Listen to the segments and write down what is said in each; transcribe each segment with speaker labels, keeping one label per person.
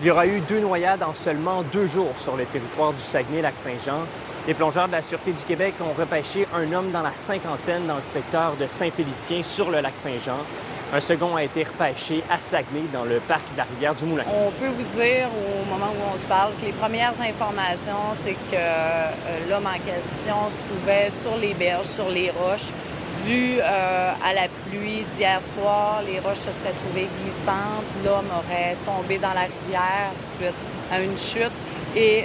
Speaker 1: Il y aura eu 2 noyades en seulement 2 jours sur le territoire du Saguenay-Lac-Saint-Jean. Les plongeurs de la Sûreté du Québec ont repêché un homme dans la cinquantaine dans le secteur de Saint-Félicien sur le lac Saint-Jean. Un second a été repêché à Saguenay, dans le parc de la Rivière-du-Moulin.
Speaker 2: On peut vous dire, au moment où on se parle, que les premières informations, c'est que l'homme en question se trouvait sur les berges, sur les roches. Dû à la pluie d'hier soir, les roches se seraient trouvées glissantes. L'homme aurait tombé dans la rivière suite à une chute et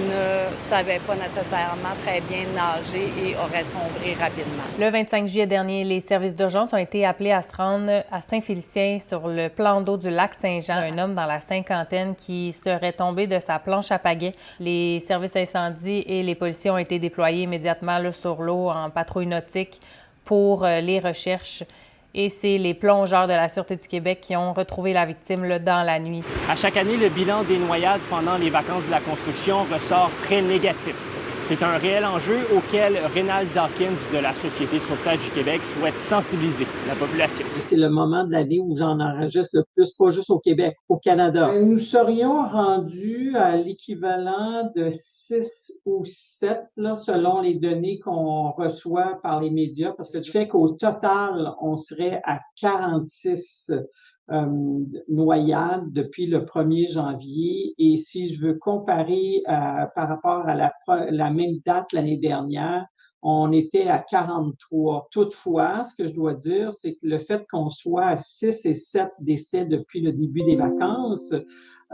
Speaker 2: ne savait pas nécessairement très bien nager et aurait sombré rapidement.
Speaker 3: Le 25 juillet dernier, les services d'urgence ont été appelés à se rendre à Saint-Félicien sur le plan d'eau du lac Saint-Jean. Un homme dans la cinquantaine qui serait tombé de sa planche à pagaie. Les services incendies et les policiers ont été déployés immédiatement là, sur l'eau en patrouille nautique pour les recherches. Et c'est les plongeurs de la Sûreté du Québec qui ont retrouvé la victime là, dans la nuit.
Speaker 1: À chaque année, le bilan des noyades pendant les vacances de la construction ressort très négatif. C'est un réel enjeu auquel Rénal Dawkins de la Société de sauvetage du Québec souhaite sensibiliser la population.
Speaker 4: C'est le moment de l'année où j'en enregistre le plus, pas juste au Québec, au Canada. Nous serions rendus à l'équivalent de 6 ou 7, là, selon les données qu'on reçoit par les médias, parce que du fait qu'au total, on serait à 46 noyades depuis le 1er janvier. Et si je veux comparer par rapport à la même date l'année dernière, on était à 43. Toutefois, ce que je dois dire, c'est que le fait qu'on soit à 6 et 7 décès depuis le début des vacances,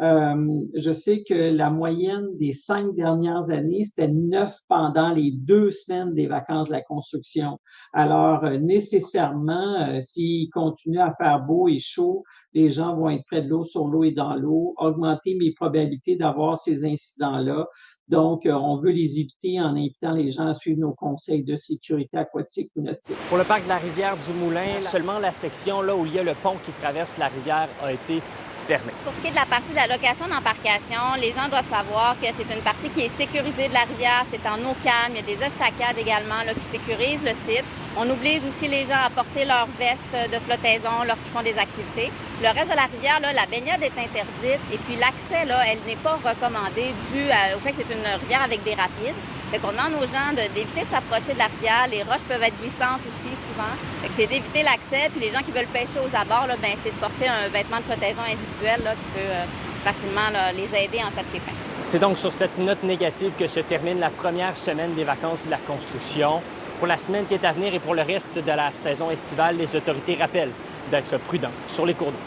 Speaker 4: je sais que la moyenne des 5 dernières années, c'était 9 pendant les 2 semaines des vacances de la construction. Alors, nécessairement, s'il continue à faire beau et chaud, les gens vont être près de l'eau, sur l'eau et dans l'eau, augmenter mes probabilités d'avoir ces incidents-là. Donc, on veut les éviter en invitant les gens à suivre nos conseils de sécurité aquatique ou nautique.
Speaker 1: Pour le parc de la Rivière-du-Moulin, seulement la section là où il y a le pont qui traverse la rivière a été fermée.
Speaker 5: Pour ce qui est de la partie de la location d'embarcation, les gens doivent savoir que c'est une partie qui est sécurisée de la rivière. C'est en eau calme. Il y a des estacades également là, qui sécurisent le site. On oblige aussi les gens à porter leur veste de flottaison lorsqu'ils font des activités. Le reste de la rivière, là, la baignade est interdite et puis l'accès, là, elle n'est pas recommandée dû au fait que c'est une rivière avec des rapides. Fait qu'on demande aux gens d'éviter de s'approcher de la rivière. Les roches peuvent être glissantes aussi souvent. Fait que c'est d'éviter l'accès. Puis les gens qui veulent pêcher aux abords, là, ben, c'est de porter un vêtement de flottaison individuel là, qui peut facilement là, les aider en cas de pépin.
Speaker 1: C'est donc sur cette note négative que se termine la première semaine des vacances de la construction. Pour la semaine qui est à venir et pour le reste de la saison estivale, les autorités rappellent d'être prudents sur les cours d'eau.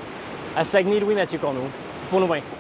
Speaker 1: À Saguenay, Louis-Mathieu Courneau pour Nouveau Info.